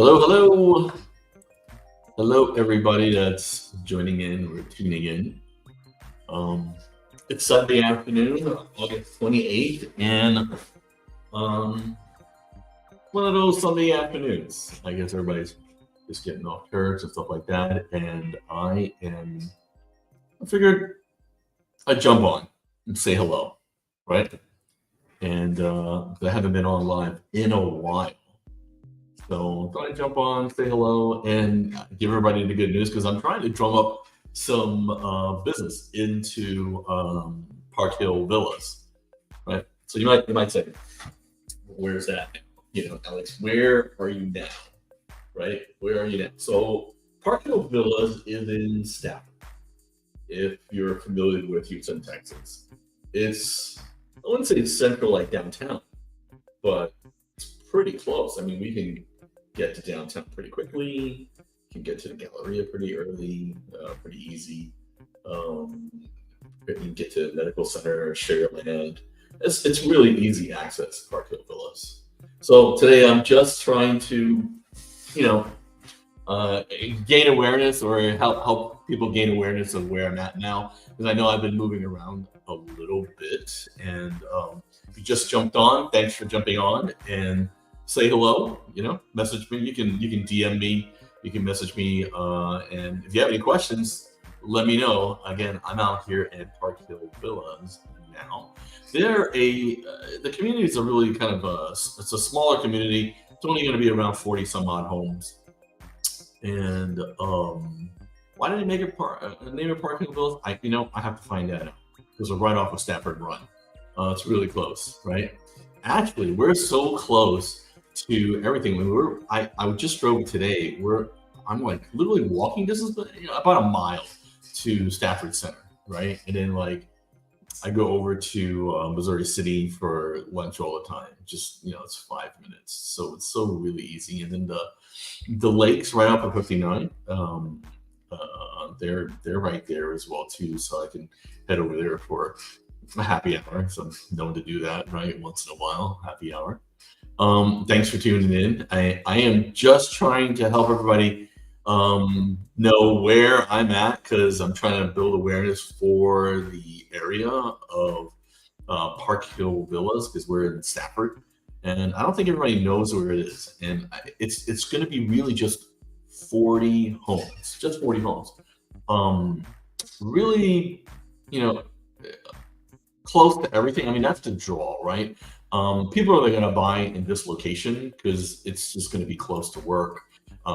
Hello, hello, hello, everybody that's joining in or tuning in. Um, it's Sunday afternoon, August 28th, and um, one of those Sunday afternoons. I guess everybody's just getting off church and stuff like that, and I figured I'd jump on and say hello, right? And I haven't been on live in a while. So I thought I'd jump on, say hello, and give everybody the good news because I'm trying to drum up some business into Park Hill Villas, right? So you might say, where's that? Alex, where are you now? Right? Where are you now? So Park Hill Villas is in Stafford. If you're familiar with Houston, Texas, I wouldn't say it's central like downtown, but it's pretty close. I mean, we can get to downtown pretty quickly. Can get to the Galleria pretty early, pretty easy. Um, you can get to the medical center, share your land. It's really easy access to Park Hill Villas. So today I'm just trying to, you know, gain awareness or help people gain awareness of where I'm at now because I know I've been moving around a little bit. And if you just jumped on, thanks for jumping on and say hello. Message me. You can DM me. You can message me. And if you have any questions, let me know. Again, I'm out here at Park Hill Villas now. The community is a really kind of it's a smaller community. It's only going to be around 40 some odd homes. And why did they make it name it Park Hill Villas? I have to find that out because we're right off of Stafford Run. It's really close, right? Actually, we're so close to everything. I just drove today. I'm like literally walking distance, but about a mile to Stafford Center, right? And then I go over to Missouri City for lunch all the time. Just it's 5 minutes, so it's so really easy. And then the lakes right off of 59. They're right there as well too, so I can head over there for a happy hour. So I'm known to do that right once in a while. Happy hour. Thanks for tuning in. I am just trying to help everybody know where I'm at because I'm trying to build awareness for the area of Park Hill Villas because we're in Stafford, and I don't think everybody knows where it is. And it's going to be really just 40 homes, just 40 homes. Really, close to everything. I mean, that's the draw, right? People are going to buy in this location because it's just going to be close to work,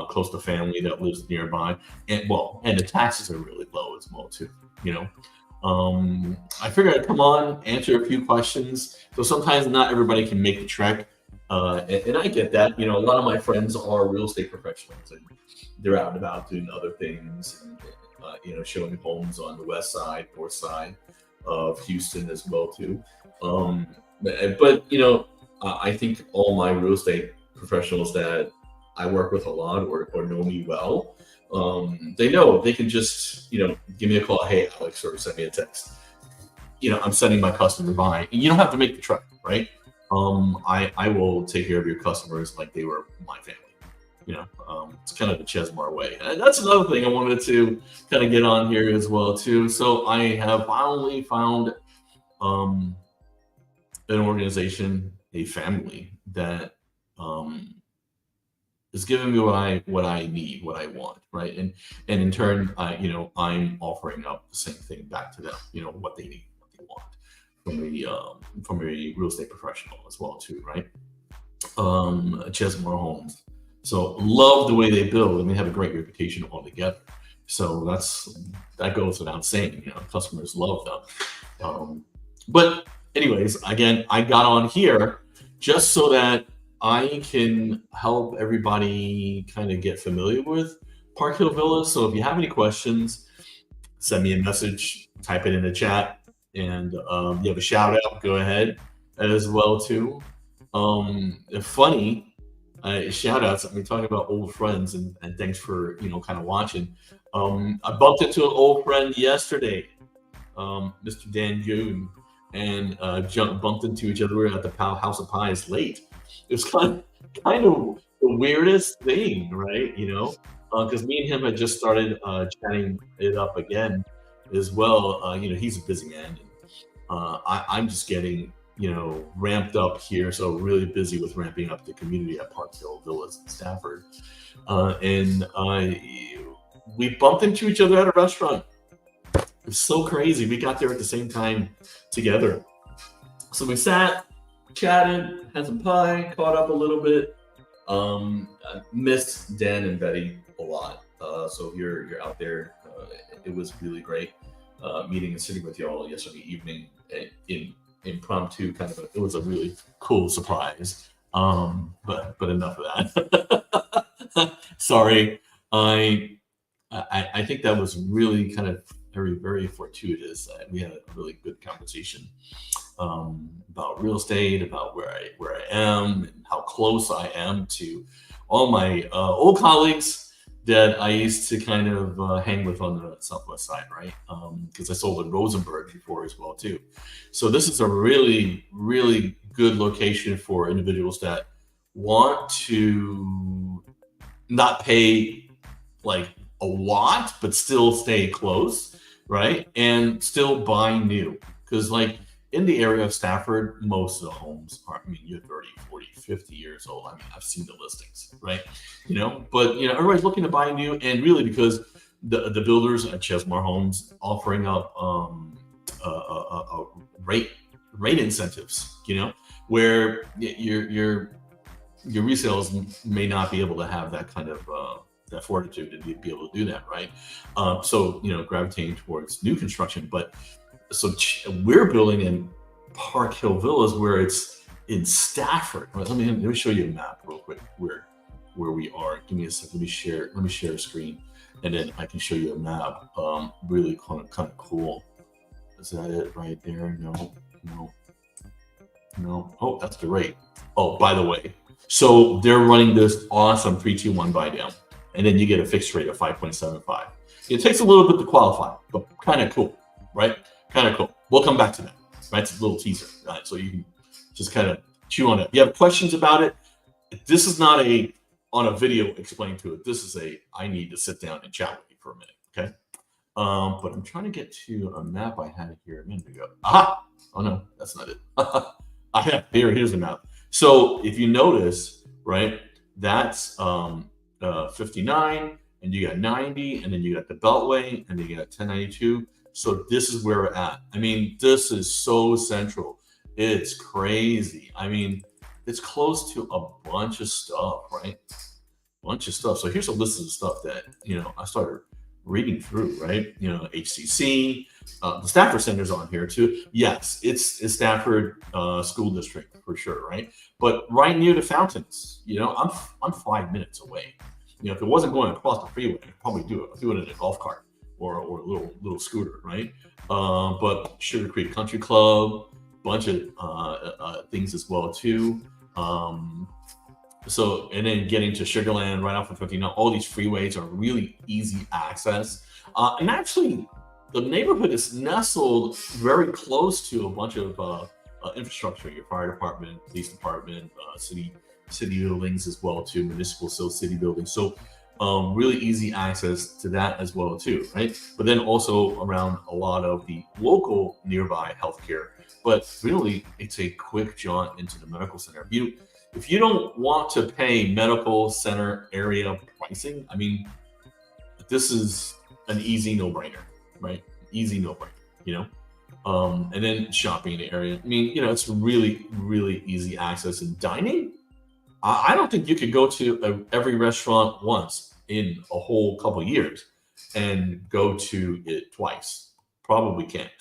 close to family that lives nearby, and the taxes are really low as well too. I figured I'd come on, answer a few questions. So sometimes not everybody can make the trek, and I get that. A lot of my friends are real estate professionals, and they're out and about doing other things, and showing homes on the west side, north side of Houston as well too. But I think all my real estate professionals that I work with a lot or know me well, they know they can just give me a call, hey Alex, or send me a text. I'm sending my customer by, and you don't have to make the trek, right? I will take care of your customers like they were my family. It's kind of the Chesmar way. And that's another thing I wanted to kind of get on here as well too. So I have finally found an organization, a family that is giving me what I need, what I want, right? And in turn, I'm offering up the same thing back to them. What they need, what they want from a real estate professional as well too, right? Chesmar Homes. So love the way they build, and they have a great reputation altogether. So that goes without saying. Customers love them. But anyways, again, I got on here just so that I can help everybody kind of get familiar with Park Hill Villas. So if you have any questions, send me a message, type it in the chat, and you have a shout out, go ahead as well too. Funny. Shout outs. I mean, talking about old friends, and thanks for kind of watching. I bumped into an old friend yesterday, Mr. Dan June, and bumped into each other. We were at the House of Pies late. It was kind of the weirdest thing, right? Because me and him had just started chatting it up again as well. He's a busy man. And, I'm just getting, ramped up here. So really busy with ramping up the community at Park Hill Villas in Stafford. And we bumped into each other at a restaurant. It's so crazy. We got there at the same time together. So we sat, chatted, had some pie, caught up a little bit. I missed Dan and Betty a lot. So if you're out there, it was really great meeting and sitting with y'all yesterday evening in impromptu kind of. It was a really cool surprise. But enough of that. Sorry, I think that was really kind of very, very fortuitous. We had a really good conversation about real estate, about where I am, and how close I am to all my old colleagues that I used to kind of hang with on the Southwest side, right? Because I sold in Rosenberg before as well too. So this is a really, really good location for individuals that want to not pay like a lot, but still stay close, right? And still buy new. Because like in the area of Stafford, most of the homes are, I mean, you're 30, 40, 50 years old. I mean, I've seen the listings, right? But everybody's looking to buy new, and really because the builders at Chesmar Homes offering up rate incentives, where your resales may not be able to have that kind of that fortitude to be able to do that, right? So gravitating towards new construction, but so we're building in Park Hill Villas where it's in Stafford. Right, let me show you a map real quick where we are. Give me a second. Let me share a screen, and then I can show you a map. Really kind of cool. Is that it right there? No. Oh, that's the rate. Oh, by the way, so they're running this awesome 3-2-1 buy down, and then you get a fixed rate of 5.75. It takes a little bit to qualify, but kind of cool, right? Kind of cool. We'll come back to that, right? It's a little teaser, right? So you can just kind of chew on it. If you have questions about it, this is not on a video explain to it. This is I need to sit down and chat with you for a minute, okay? But I'm trying to get to a map I had here a minute ago. Aha! Oh no, that's not it. Here's the map. So if you notice, right, that's 59, and you got 90, and then you got the Beltway, and then you got 1092. So this is where we're at. I mean, this is so central. It's crazy. I mean, it's close to a bunch of stuff, right? Bunch of stuff. So here's a list of the stuff that, I started reading through, right? HCC, the Stafford Center's on here too. Yes, it's Stafford School District for sure, right? But right near the fountains, I'm 5 minutes away. If it wasn't going across the freeway, I'd probably do it in a golf cart or a little scooter, right? But Sugar Creek Country Club, bunch of things as well too. So, and then getting to Sugarland right off of 59, all these freeways are really easy access. And actually, the neighborhood is nestled very close to a bunch of infrastructure, your fire department, police department, city buildings as well too, municipal city buildings. So really easy access to that as well too, right? But then also around a lot of the local nearby healthcare. But really, it's a quick jaunt into the medical center. If you don't want to pay medical center area pricing, I mean, this is an easy no-brainer, right? Easy no-brainer, and then shopping area. I mean, it's really, really easy access. And dining, I don't think you could go to every restaurant once in a whole couple of years and go to it twice. Probably can't.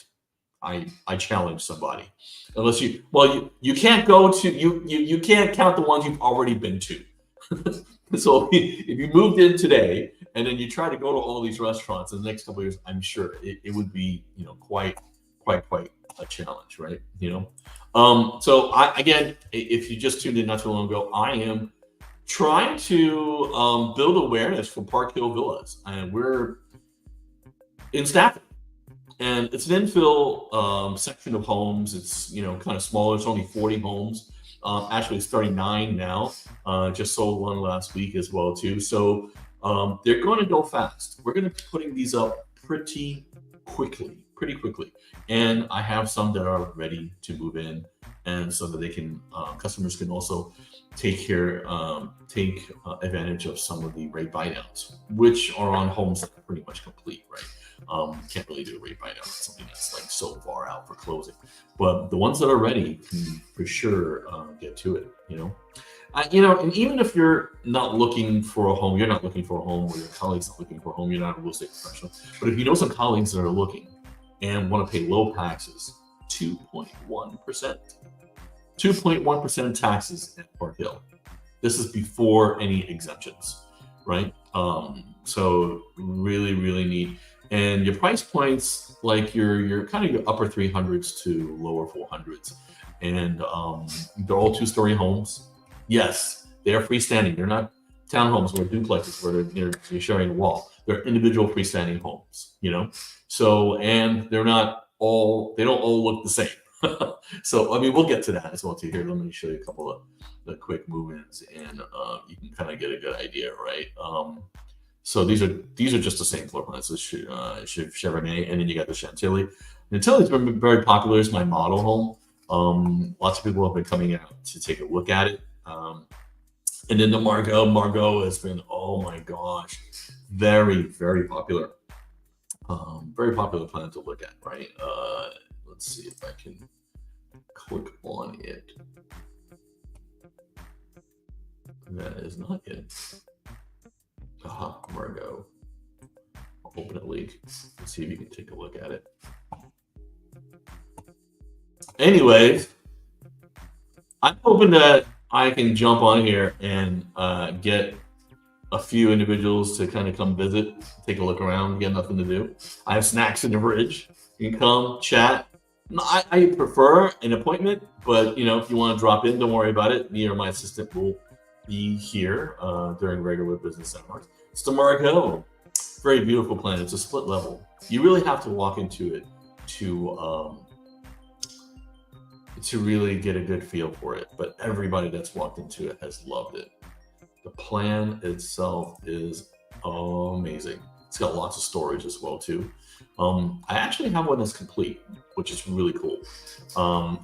I challenge somebody, unless you can't go to you can't count the ones you've already been to. So if you moved in today and then you try to go to all these restaurants in the next couple of years, I'm sure it would be quite a challenge, right? So again, if you just tuned in not too long ago, I am trying to build awareness for Park Hill Villas, and we're in Stafford. And it's an infill section of homes. It's kind of smaller. It's only 40 homes. Actually, it's 39 now. Just sold one last week as well too. So they're going to go fast. We're going to be putting these up pretty quickly. And I have some that are ready to move in, and so that they can customers can also take advantage of some of the rate buydowns, which are on homes that are pretty much complete, right? Can't really do a rate buydown on something that's like so far out for closing, but the ones that are ready can for sure get to it. And even if you're not looking for a home, you're not looking for a home, or your colleagues not looking for a home, you're not a real estate professional. But if you know some colleagues that are looking and want to pay low taxes, 2.1%, 2.1% taxes at Park Hill. This is before any exemptions, right? So really, really neat. And your price points, like your kind of your upper 300s to lower 400s, and they're all two-story homes. Yes, they are freestanding. They're not townhomes or duplexes where you're sharing a wall. They're individual freestanding homes. So, and they don't all look the same. So, I mean, we'll get to that as well too. Here, let me show you a couple of the quick movements, and you can kind of get a good idea, right? So these are just the same floor plans. This Chevrolet, and then you got the Chantilly. Chantilly's been very popular as my model home. Lots of people have been coming out to take a look at it. And then the Margot has been, oh my gosh, very, very popular. Very popular plan to look at, right? Let's see if I can click on it. That is not it. Margot. I'll open it leak. Let's see if you can take a look at it. Anyways, I'm hoping that I can jump on here and get a few individuals to kind of come visit, take a look around. You got nothing to do. I have snacks in the fridge. You can come chat. I prefer an appointment, but if you want to drop in, don't worry about it. Me or my assistant will be here during regular business hours. It's the Margot. Very beautiful plan. It's a split level. You really have to walk into it to really get a good feel for it. But everybody that's walked into it has loved it. The plan itself is amazing. It's got lots of storage as well too. I actually have one that's complete, which is really cool.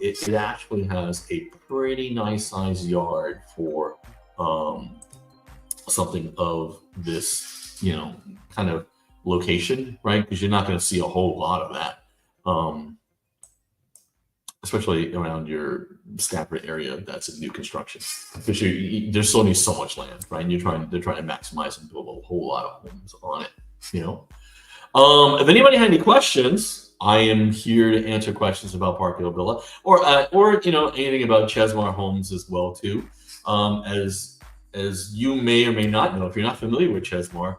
It actually has a pretty nice sized yard for something of this, kind of location, right? Because you're not going to see a whole lot of that, especially around your Stafford area. That's a new construction. Because there's only so much land, right? And they're trying to maximize and build a whole lot of homes on it. If anybody had any questions, I am here to answer questions about Park Hill Villa, or anything about Chesmar Homes as well too. As you may or may not know, if you're not familiar with Chesmar,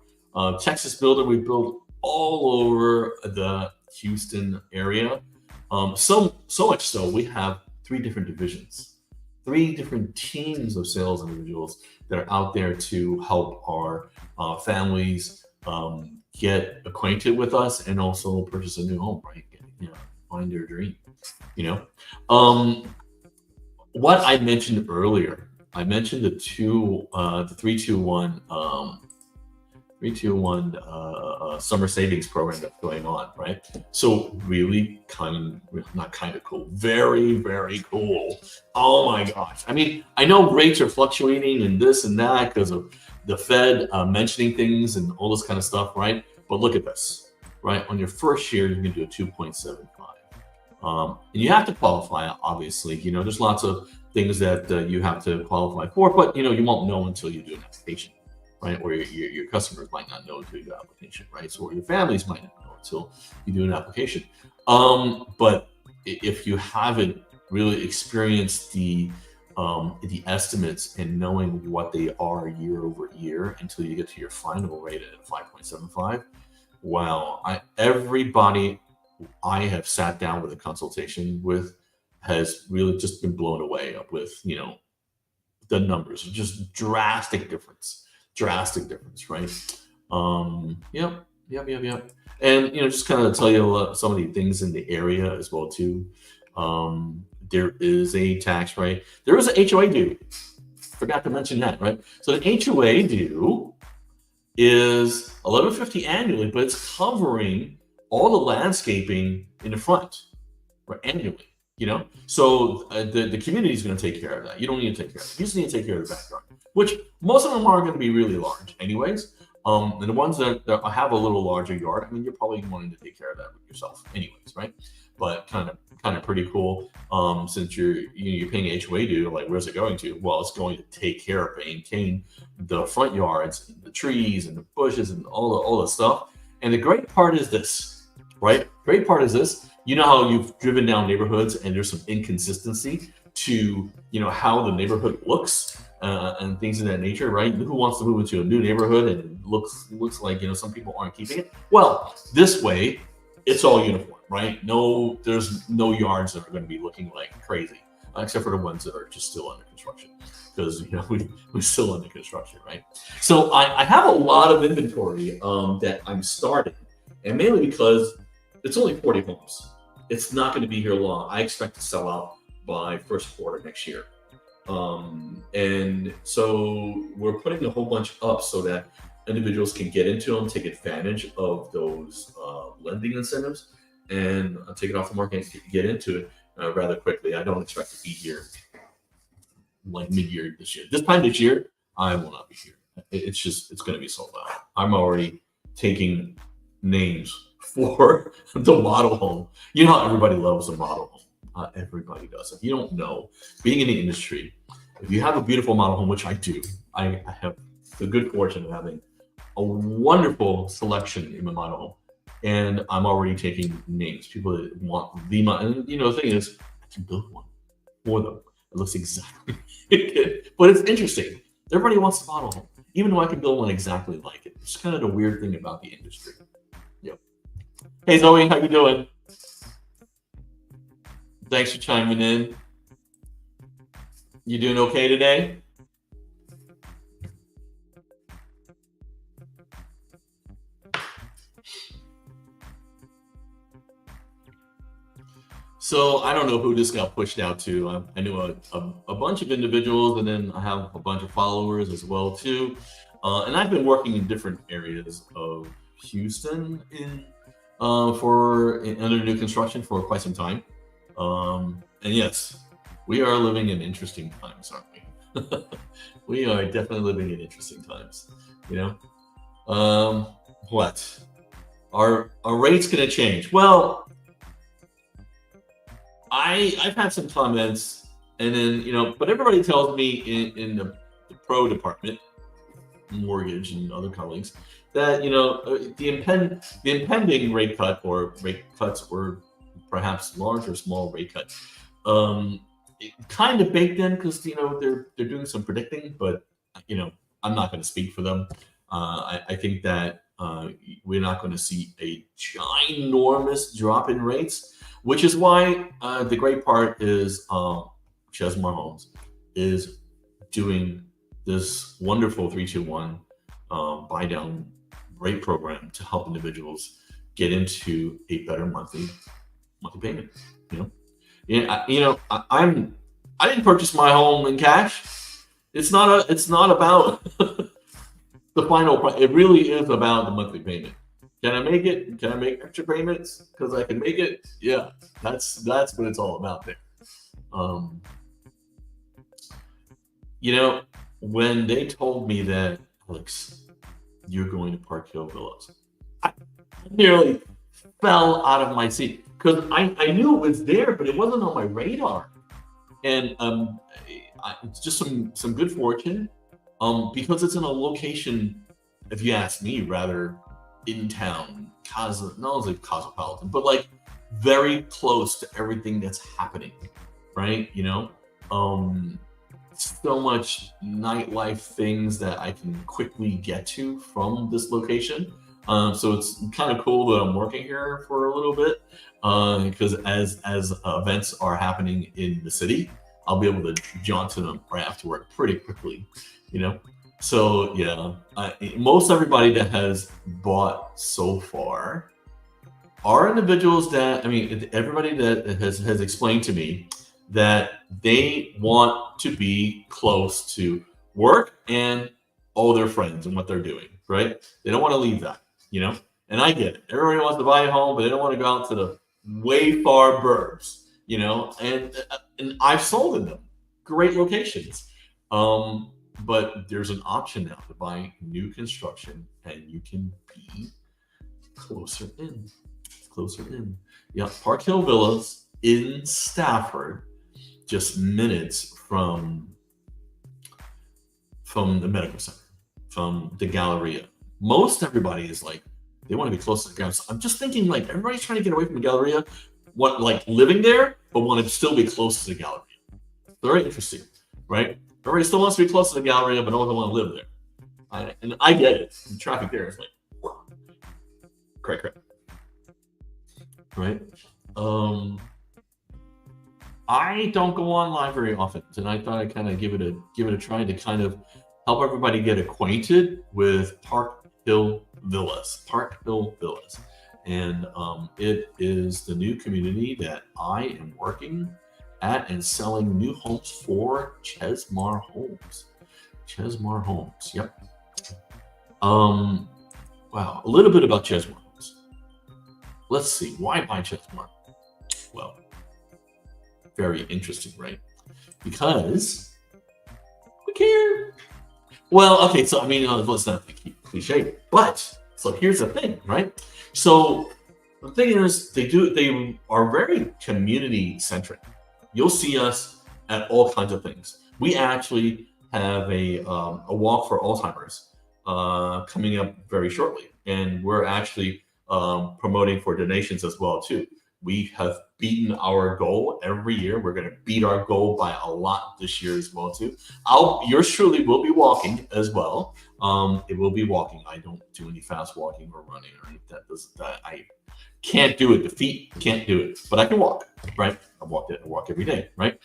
Texas builder, we build all over the Houston area. So much so, we have 3 different divisions, 3 different teams of sales individuals that are out there to help our families get acquainted with us and also purchase a new home, right? Find their dream. What I mentioned earlier, I mentioned the 321 summer savings program that's going on, right? So really very, very cool. Oh my gosh. I mean, I know rates are fluctuating and this and that because of the Fed mentioning things and all this kind of stuff, right? But look at this, right? On your first year, you can do a 2.75. And you have to qualify, obviously. There's lots of things that you have to qualify for, but you won't know until you do an application, right? Or your customers might not know until you do an application, right? So your families might not know until you do an application. But if you haven't really experienced the estimates and knowing what they are year over year until you get to your final rate at 5.75, wow! Everybody I have sat down with a consultation with has really just been blown away up with, the numbers. Just drastic difference, right? Yep. And, just kind of tell you some of the things in the area as well too. there is a tax, right? There is an HOA due. Forgot to mention that, right? So the HOA due is $11.50 annually, but it's covering all the landscaping in the front, right, annually. So the community is going to take care of that. You don't need to take care of it. You just need to take care of the backyard, which most of them are going to be really large, anyways. And the ones that have a little larger yard, I mean, you're probably wanting to take care of that with yourself, anyways, right? But kind of pretty cool. Since you're paying HOA due, like where's it going to? Well, it's going to take care of, maintain the front yards, and the trees and the bushes and all the stuff. And the great part is this, right? Great part is this. You know how you've driven down neighborhoods and there's some inconsistency to how the neighborhood looks and things of that nature, right? Who wants to move into a new neighborhood and it looks like some people aren't keeping it? Well, this way, it's all uniform, right? There's no yards that are going to be looking like crazy, except for the ones that are just still under construction, because we're still under construction, right? So I have a lot of inventory that I'm starting, and mainly because it's only 40 homes. It's not going to be here long. I expect to sell out by first quarter next year. And so we're putting a whole bunch up so that individuals can get into them, take advantage of those lending incentives, and take it off the market and get into it rather quickly. I don't expect to be here like mid-year this year. This time this year, I will not be here. It's going to be sold out. I'm already taking names for the model home. You know how everybody loves a model home. Everybody does. If you don't know, being in the industry, if you have a beautiful model home, which I do, I have the good fortune of having a wonderful selection in my model home, and I'm already taking names. People that want the model, and the thing is, I can build one for them. It looks exactly but it's interesting. Everybody wants the model home, even though I can build one exactly like it. It's kind of the weird thing about the industry. Yep. Hey Zoe, how you doing? Thanks for chiming in. You doing okay today? So I don't know who this got pushed out to. I knew a bunch of individuals, and then I have a bunch of followers as well too. And I've been working in different areas of Houston under new construction for quite some time. And yes, we are living in interesting times, aren't we? We are definitely living in interesting times. What? Are rates going to change? Well, I've had some comments, and then but everybody tells me in the pro department, mortgage and other colleagues, that the impending rate cut or rate cuts, or perhaps large or small rate cuts, it kind of baked in, because they're doing some predicting, but I'm not going to speak for them. I think that we're not going to see a ginormous drop in rates, which is why the great part is Chesmore Homes is doing this wonderful 3-2-1 buy down rate program to help individuals get into a better monthly payment. I didn't purchase my home in cash. It's not about the final price. It really is about the monthly payment. Can I make it? Can I make extra payments because I can make it? Yeah, that's what it's all about there. When they told me that, Alex, you're going to Park Hill Villas, I nearly fell out of my seat, because I knew it was there, but it wasn't on my radar. And it's just some good fortune, because it's in a location, if you ask me, rather in town, not only cosmopolitan, but like very close to everything that's happening, right? So much nightlife things that I can quickly get to from this location. So it's kind of cool that I'm working here for a little bit, because as events are happening in the city, I'll be able to jaunt to them right after work pretty quickly, So yeah, most everybody that has bought so far are individuals that, everybody that has explained to me that they want to be close to work and all their friends and what they're doing, right? They don't want to leave that, you know? And I get it. Everybody wants to buy a home, but they don't want to go out to the way far burbs, you know? And I've sold in them. Great locations. But there's an option now to buy new construction and you can be closer in. Closer in. Yeah, Park Hill Villas in Stafford, just minutes from the medical center, from the Galleria. Most everybody is like, they want to be close to the Galleria. So I'm just thinking like everybody's trying to get away from the Galleria, what like living there, but want to still be close to the Galleria. Very interesting, right? Everybody still wants to be close to the Galleria, but no one want to live there. And I get it. The traffic there is like, wow. Correct. Right? I don't go online very often, and I thought I'd kind of give it a try to kind of help everybody get acquainted with Park Hill Villas. Park Hill Villas. And it is the new community that I am working at and selling new homes for Chesmar Homes. Chesmar Homes, yep. Wow, a little bit about Chesmar Homes. Let's see, why buy Chesmar? Well, very interesting, right? Because we care. Well, okay, so I mean, let's not be cliche, but so here's the thing, right? So the thing is, they are very community centric. You'll see us at all kinds of things. We actually have a walk for Alzheimer's coming up very shortly, and we're actually promoting for donations as well too. We have beaten our goal every year. We're going to beat our goal by a lot this year as well too. Yours truly will be walking as well. It will be walking. I don't do any fast walking or running or anything. I can't do it. The feet can't do it, but I can walk. Right? I walk every day. Right?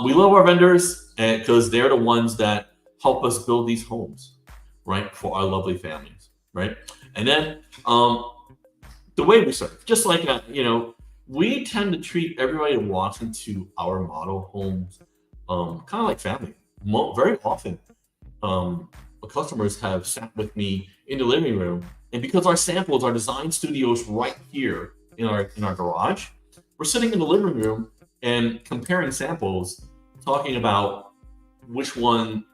We love our vendors because they're the ones that help us build these homes, right, for our lovely families. Right? And then the way we serve, just like we tend to treat everybody that walks into our model homes kind of like family. Very often, customers have sat with me in the living room, and because our samples, our design studios right here in our garage, we're sitting in the living room and comparing samples, talking about which one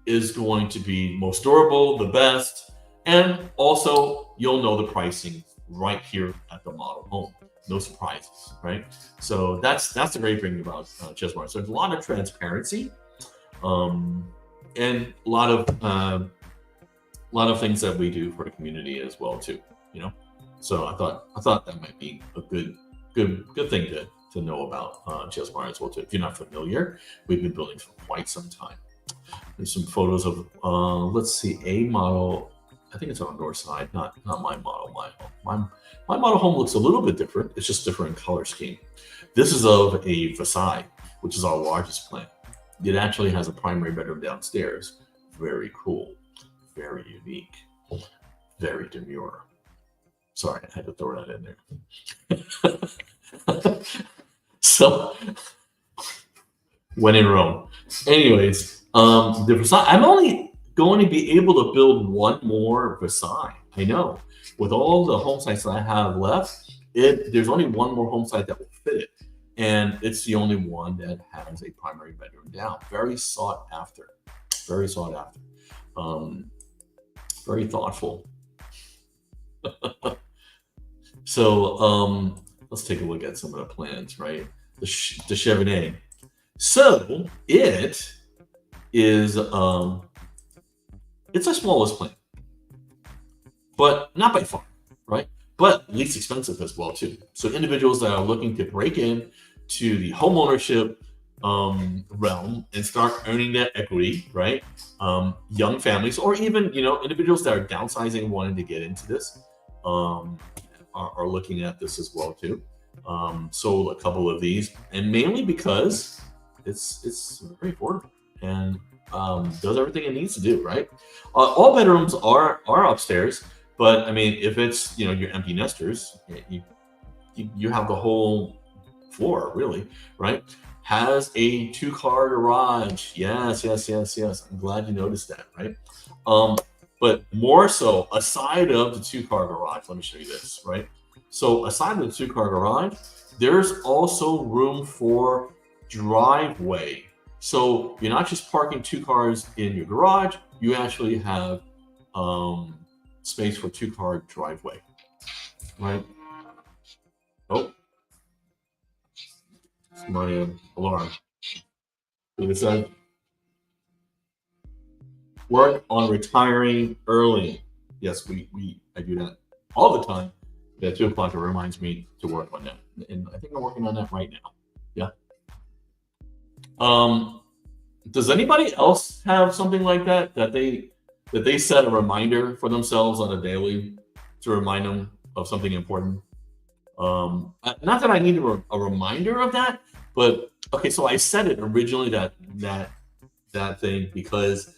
is going to be most durable, the best, and also you'll know the pricing right here at the model home. No surprises, right? So that's the great thing about Chesmar. So there's a lot of transparency, and a lot of things that we do for the community as well too. So I thought that might be a good thing to know about Chesmar as well too. If you're not familiar, we've been building for quite some time. There's some photos of let's see, a model. I think it's on the north side, not my model. My model home looks a little bit different. It's just different color scheme. This is of a Versailles, which is our largest plant. It actually has a primary bedroom downstairs. Very cool, very unique, very demure. Sorry, I had to throw that in there. So, when in Rome. Anyways, the Versailles, I'm only going to be able to build one more Versailles. I know. With all the home sites that I have left, there's only one more home site that will fit it. And it's the only one that has a primary bedroom down. Very sought after. Very sought after. Very thoughtful. So let's take a look at some of the plans, right? The Chevrolet. So it is it's our smallest plant, but not by far, right? But least expensive as well too. So individuals that are looking to break in to the home ownership realm and start earning that equity, right? Young families, or even individuals that are downsizing and wanting to get into this, are looking at this as well too. Sold a couple of these, and mainly because it's very affordable and does everything it needs to do, right? All bedrooms are upstairs, but I mean, if it's your empty nesters, you have the whole floor really, right? has a 2-car garage. Yes, yes, yes, yes. I'm glad you noticed that, right? But more so, aside of the 2-car garage, let me show you this, right? So aside of the 2-car garage, there's also room for driveway. So you're not just parking 2 cars in your garage, you actually have space for 2-car driveway, right? Oh, it's my alarm. It says, work on retiring early. Yes, I do that all the time. At 2 o'clock, it reminds me to work on that, and I think I'm working on that right now. Yeah. Does anybody else have something like that they set a reminder for themselves on a daily to remind them of something important? Not that I need a reminder of that, but okay. So I set it originally that thing because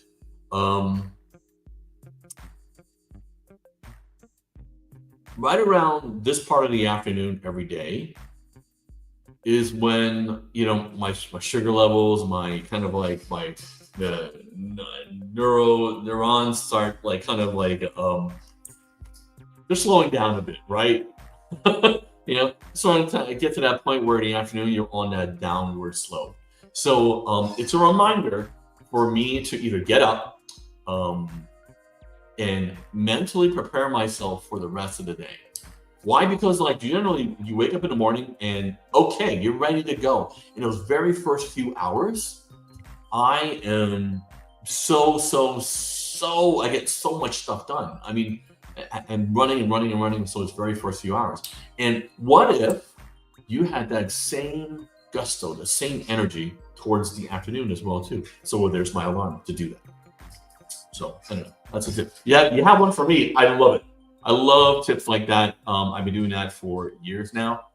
right around this part of the afternoon every day is when my sugar levels, my kind of like my the neurons start like kind of like they're slowing down a bit, right? So I get to that point where in the afternoon you're on that downward slope. So it's a reminder for me to either get up and mentally prepare myself for the rest of the day. Why? Because like generally you wake up in the morning and okay, you're ready to go. In those very first few hours, I am so I get so much stuff done. I mean, and running. So it's very first few hours. And what if you had that same gusto, the same energy towards the afternoon as well too? So there's my alarm to do that. So I don't know. That's a tip. Yeah, you have one for me. I love it. I love tips like that. I've been doing that for years now,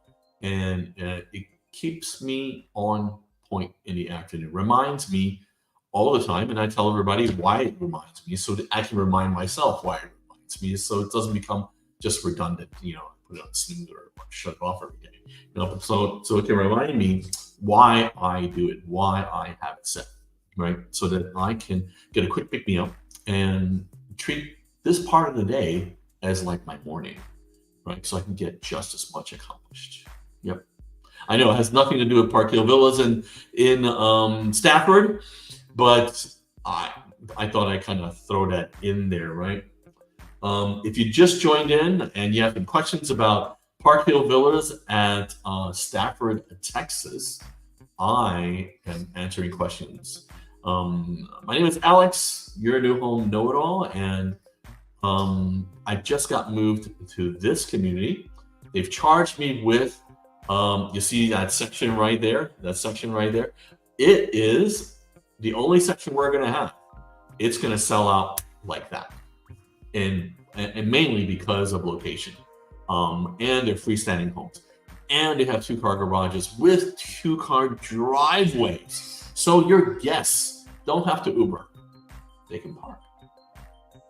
and it keeps me on point in the afternoon. Reminds me all the time, and I tell everybody why it reminds me, so that I can remind myself why it reminds me, so it doesn't become just redundant. Put it on snooze or shut it off every day. So it can remind me why I do it, why I have it set, right? So that I can get a quick pick me up and treat this part of the day as like my morning, right? So I can get just as much accomplished. Yep. I know it has nothing to do with Park Hill Villas in Stafford, but I thought I'd kind of throw that in there, right? If you just joined in and you have any questions about Park Hill Villas at Stafford, Texas, I am answering questions. My name is Alex. You're a new home know-it-all, and I just got moved to this community. They've charged me with, you see that section right there? That section right there? It is the only section we're going to have. It's going to sell out like that. And mainly because of location. And they're freestanding homes. And they have 2-car garages with 2-car driveways. So your guests don't have to Uber. They can park.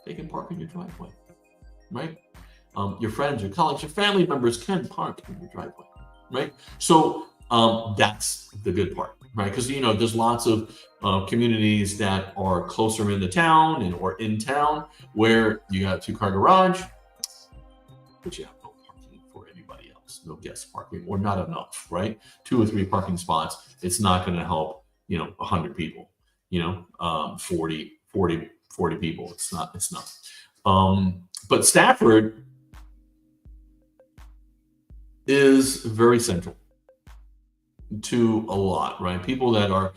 They can park in your driveway, right? Your friends, your colleagues, your family members can park in your driveway, right? So that's the good part, right? Because there's lots of communities that are closer in the town or in town where you got a 2-car garage, but you have no parking for anybody else, no guest parking, or not enough, right? 2 or 3 parking spots. It's not going to help 100 people, 40 people. It's not. But Stafford is very central to a lot, right? People that are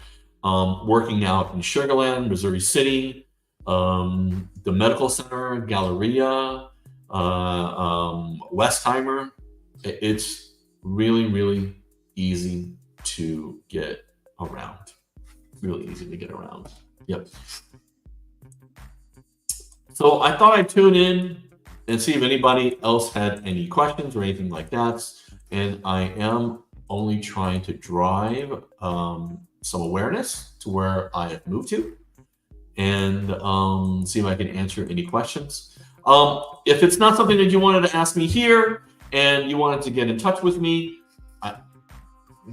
working out in Sugar Land, Missouri City, the Medical Center, Galleria, Westheimer. It's really, really easy to get around. Really easy to get around. Yep. So I thought I'd tune in and see if anybody else had any questions or anything like that. And I am only trying to drive some awareness to where I have moved to and see if I can answer any questions. If it's not something that you wanted to ask me here and you wanted to get in touch with me,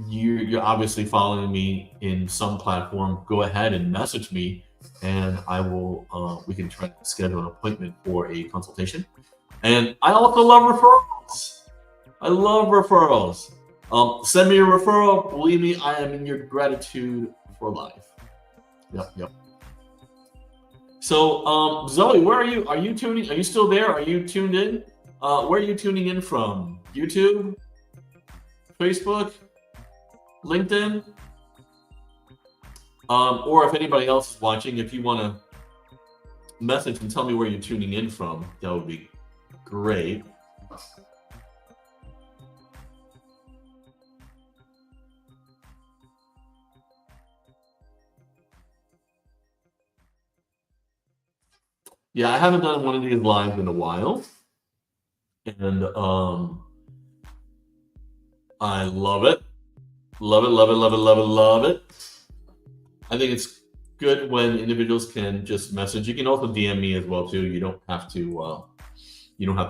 you're obviously following me in some platform, go ahead and message me, and I will. We can try to schedule an appointment for a consultation. And I also love referrals. I love referrals. Send me a referral. Believe me, I am in your gratitude for life. Yep, yep. So, Zoe, where are you? Are you tuning? Are you still there? Are you tuned in? Where are you tuning in from? YouTube, Facebook, LinkedIn, or if anybody else is watching, if you want to message and tell me where you're tuning in from, that would be great. Yeah, I haven't done one of these lives in a while, and I love it. Love it, love it, love it, love it, love it. I think it's good when individuals can just message. You can also DM me as well too. You don't have to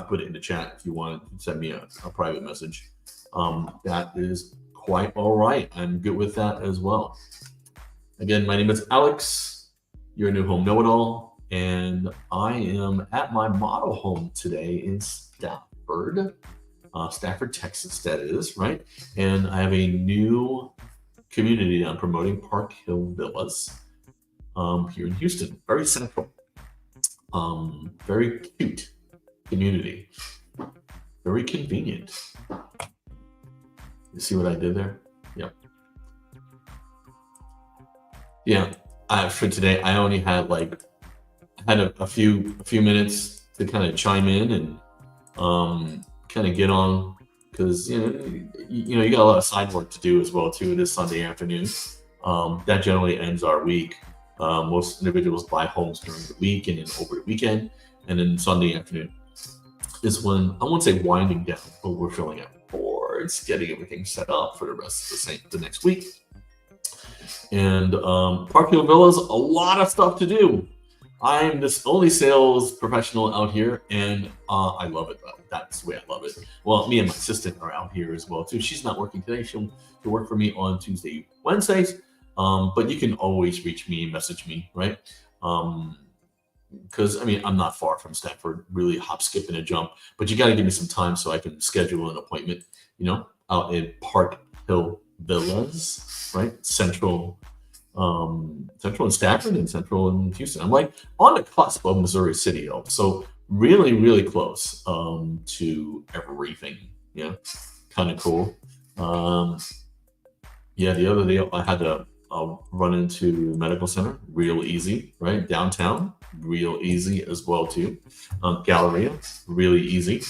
put it in the chat if you want to send me a private message. That is quite all right. I'm good with that as well. Again, my name is Alex, your new home know-it-all, and I am at my model home today in Stafford, Texas, that is, right? And I have a new community I'm promoting, Park Hill Villas, here in Houston. Very central, very cute community, very convenient. You see what I did there? Yep. Yeah. For today, I only had a few minutes to kind of chime in and kind of get on, because you got a lot of side work to do as well too. It is Sunday afternoon. That generally ends our week. Most individuals buy homes during the week and then over the weekend, and then Sunday afternoon is when, I won't say winding down, but we're filling out boards, getting everything set up for the rest of the next week. And Park Hill Villas, a lot of stuff to do. I'm this only sales professional out here, and I love it. That's the way I love it. Well, me and my assistant are out here as well too. She's not working today. She'll work for me on Tuesday, Wednesdays. But you can always reach me, message me, right? Because I'm not far from Stafford, really hop, skip, and a jump. But you got to give me some time so I can schedule an appointment. Out in Park Hill Villas, right? Central in Stafford and central in Houston. I'm like on the cusp of Missouri City, though, so really, really close to everything. Yeah, kind of cool. Yeah, the other day I had to run into medical center, real easy, right? Downtown, real easy as well too. Galleria, really easy.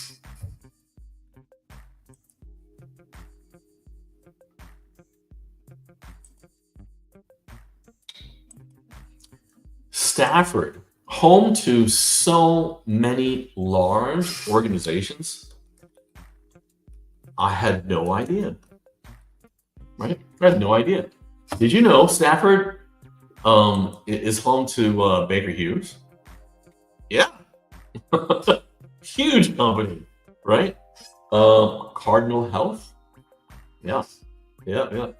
Stafford, home to so many large organizations. I had no idea. Right? I had no idea. Did you know Stafford is home to Baker Hughes? Yeah. Huge company, right? Cardinal Health. Yeah. Yeah.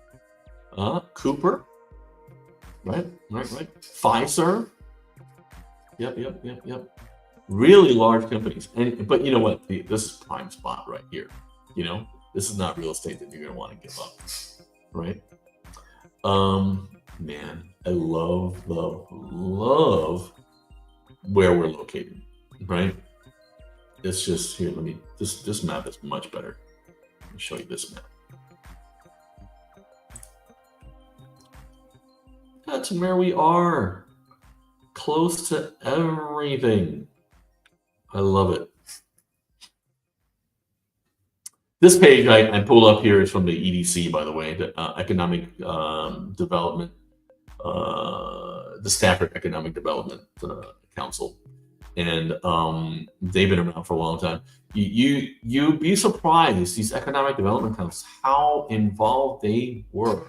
Cooper. Right. Pfizer. Yep. Really large companies. But you know what? This is prime spot right here. This is not real estate that you're going to want to give up. Right? Man, I love where we're located. Right? It's just here. This map is much better. Let me show you this map. That's where we are. Close to everything. I love it. This page I pulled up here is from the EDC, by the way, the Economic Development, the Stafford Economic Development Council, and they've been around for a long time. You'd be surprised, these economic development councils, how involved they were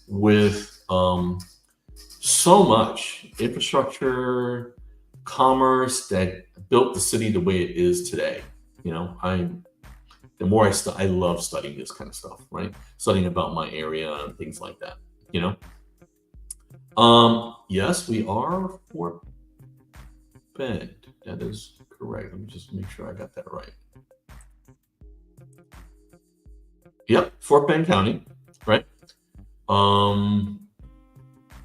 with so much infrastructure, commerce that built the city the way it is today. the more I love studying this kind of stuff, right? Studying about my area and things like that, you know. Yes, we are Fort Bend. That is correct. Let me just make sure I got that right. Yep, Fort Bend County, right? Um,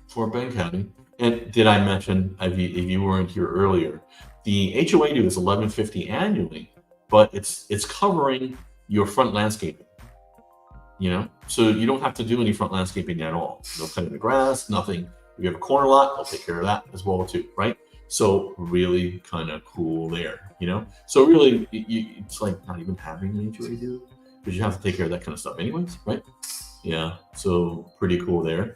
Fort Bend County. And did I mention, if you weren't here earlier, the HOA due is 1150 annually, but it's covering your front landscaping. You know, so you don't have to do any front landscaping at all. No cutting the grass, nothing. If you have a corner lot, they'll take care of that as well too, right? So really kind of cool there, you know. So really, it's like not even having an HOA due because you have to take care of that kind of stuff anyways, right? Yeah, so pretty cool there.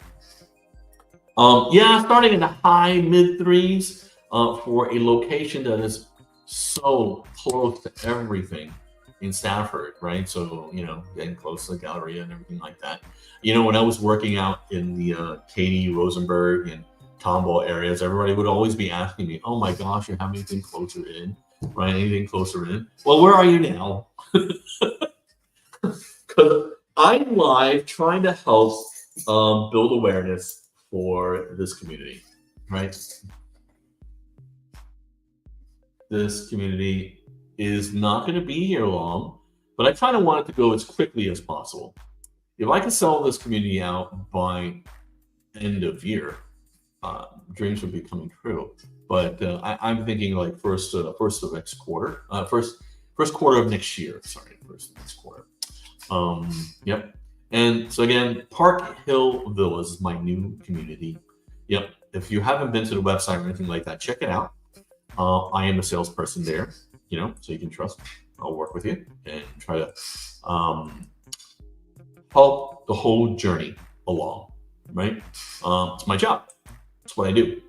Yeah, starting in the high mid threes for a location that is so close to everything in Stafford, right? So getting close to the Galleria and everything like that. When I was working out in the Katy, Rosenberg, and Tomball areas, everybody would always be asking me, "Oh my gosh, you have anything closer in, right? Anything closer in?" Well, where are you now? Because I'm live trying to help build awareness for this community, right? This community is not going to be here long, but I kind of want it to go as quickly as possible. If I can sell this community out by end of year, dreams would be coming true. But I'm thinking like first of next quarter, first quarter of next year. Sorry, first of next quarter. Yep. And so again, Park Hill Villas is my new community. Yep. If you haven't been to the website or anything like that, check it out. I am a salesperson there, so you can trust me. I'll work with you and try to help the whole journey along, right? It's my job. It's what I do.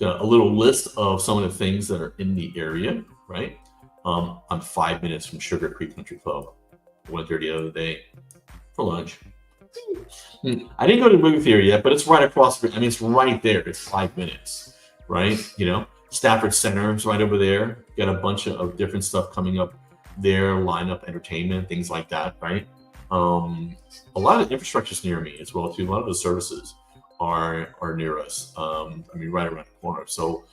A little list of some of the things that are in the area, right? I'm 5 minutes from Sugar Creek Country Club. I went there the other day for lunch. I didn't go to the movie theater yet, but it's right across. I mean, it's right there. It's 5 minutes, right? Stafford Center is right over there. Got a bunch of different stuff coming up there, lineup, entertainment, things like that, right? A lot of infrastructure is near me as well too. A lot of the services are near us. Right around the corner. So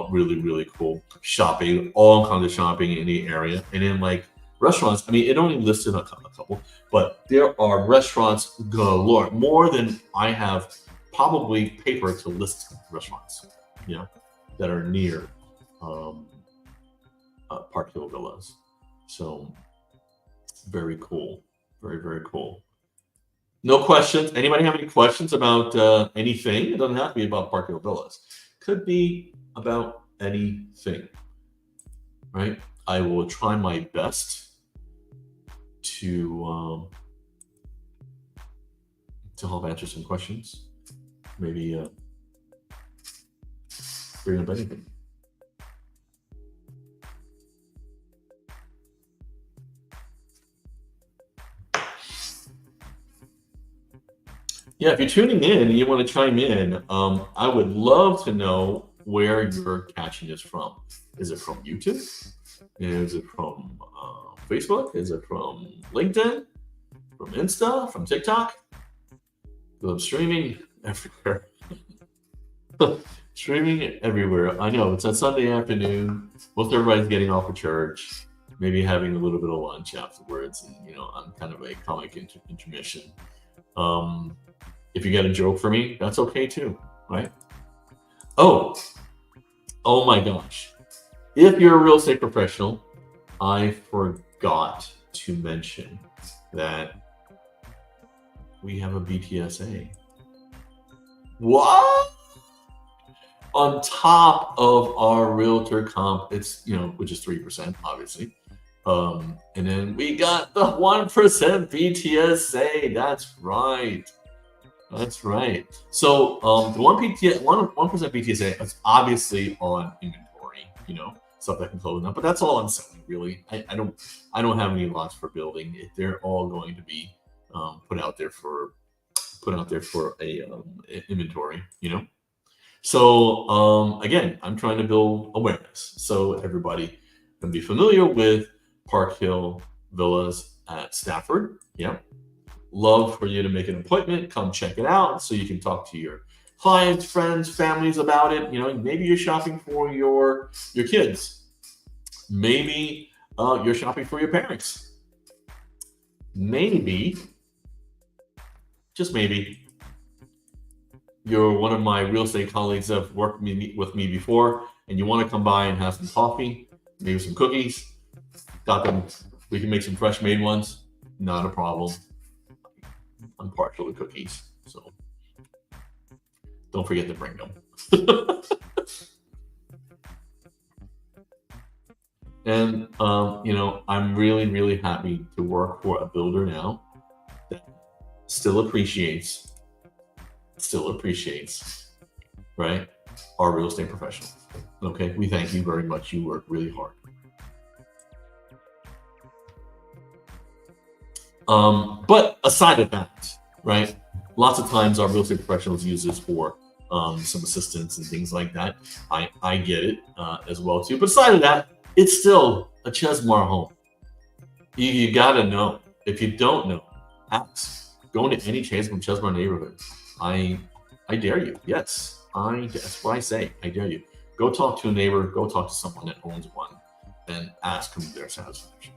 really, really cool. Shopping, all kinds of shopping in the area, and then like restaurants. It only listed a couple, but there are restaurants galore, more than I have probably paper to list restaurants. That are near Park Hill Villas. So very cool. Very, very cool. No questions. Anybody have any questions about anything? It doesn't have to be about Park Hill Villas. Could be about anything. Right? I will try my best to help answer some questions. Maybe bring up anything. Yeah, if you're tuning in and you want to chime in, I would love to know where you're catching this from. Is it from YouTube? Is it from Facebook? Is it from LinkedIn? From Insta? From TikTok? Because I'm streaming everywhere. Streaming everywhere. I know it's a Sunday afternoon. Most everybody's getting off of church, maybe having a little bit of lunch afterwards, and I'm kind of a comic intermission. If you got a joke for me, that's okay too, right? Oh my gosh! If you're a real estate professional, I forgot to mention that we have a BTSA. What? On top of our realtor comp, it's which is 3%, obviously. And then we got the 1% BTSA. That's right. So the 1% BTSA is obviously on inventory, stuff that can close now. But that's all I'm selling, really. I don't have any lots for building. They're all going to be put out there for a inventory, So again, I'm trying to build awareness so everybody can be familiar with Park Hill Villas at Stafford. Yeah. Love for you to make an appointment, come check it out so you can talk to your clients, friends, families about it. Maybe you're shopping for your kids. Maybe you're shopping for your parents. Maybe, just maybe, you're one of my real estate colleagues that have worked with me before, and you want to come by and have some coffee, maybe some cookies. Got them. We can make some fresh made ones. Not a problem. I'm partial to cookies, so don't forget to bring them. And I'm really, really happy to work for a builder now that still appreciates, right, our real estate professionals. Okay, we thank you very much. You work really hard. But aside of that, right, lots of times our real estate professionals use this for some assistance and things like that. I get it as well too. But aside of that, it's still a Chesmar home. You gotta know. If you don't know, ask. Go into any Chesmar neighborhood. I dare you. Yes, that's what I say. I dare you. Go talk to a neighbor. Go talk to someone that owns one, and ask them their satisfaction.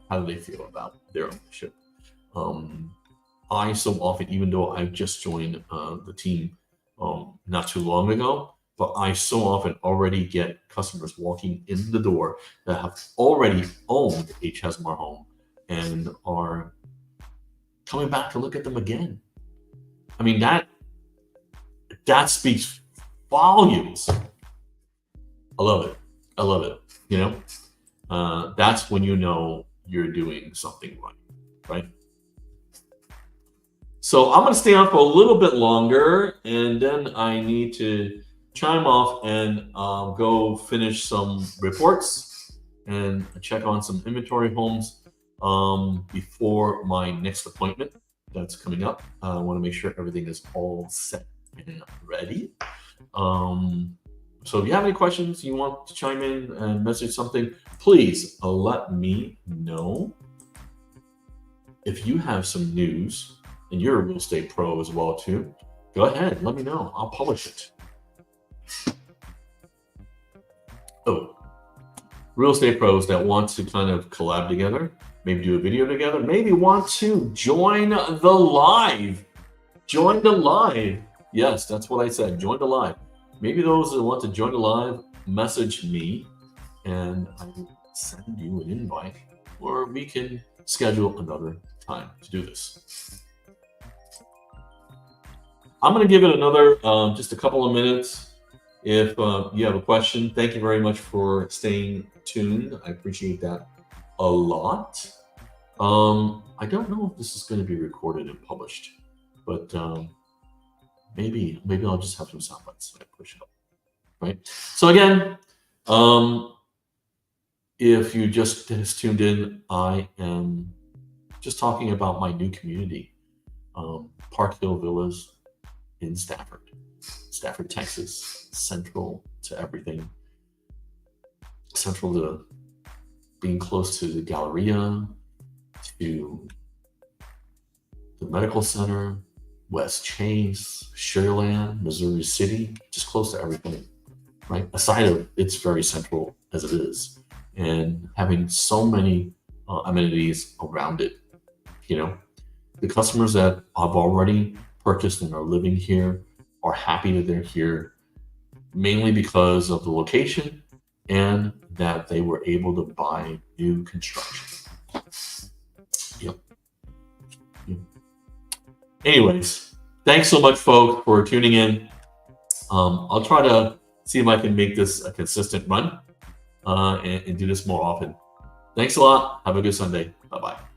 How do they feel about their ownership? I so often, even though I just joined the team not too long ago, but I so often already get customers walking in the door that have already owned a Chesmar home and are coming back to look at them again. I mean, that speaks volumes. I love it. That's when you know you're doing something right? So I'm going to stay on for a little bit longer, and then I need to chime off and go finish some reports and check on some inventory homes before my next appointment that's coming up. I want to make sure everything is all set and ready. So if you have any questions, you want to chime in and message something, please let me know. If you have some news, and you're a real estate pro as well too, go ahead, let me know. I'll publish it. Oh, real estate pros that want to kind of collab together, maybe do a video together, maybe want to join the live. Join the live. Yes, that's what I said. Join the live. Maybe those that want to join the live, message me and I will send you an invite, or we can schedule another time to do this. I'm going to give it another just a couple of minutes. If you have a question, thank you very much for staying tuned. I appreciate that a lot. I don't know if this is going to be recorded and published, but maybe I'll just have some sound bites that I push up. Right. So again, if you just tuned in, I am just talking about my new community, Park Hill Villas in Stafford, Texas, central to everything, central to being close to the Galleria, to the medical center, West Chase, Sugarland, Missouri City, just close to everything, right? Aside of it's very central as it is, and having so many amenities around it. The customers that I've already purchased and are living here are happy that they're here, mainly because of the location and that they were able to buy new construction. Yep. Anyways, thanks so much, folks, for tuning in. I'll try to see if I can make this a consistent run and do this more often. Thanks a lot. Have a good Sunday. Bye-bye.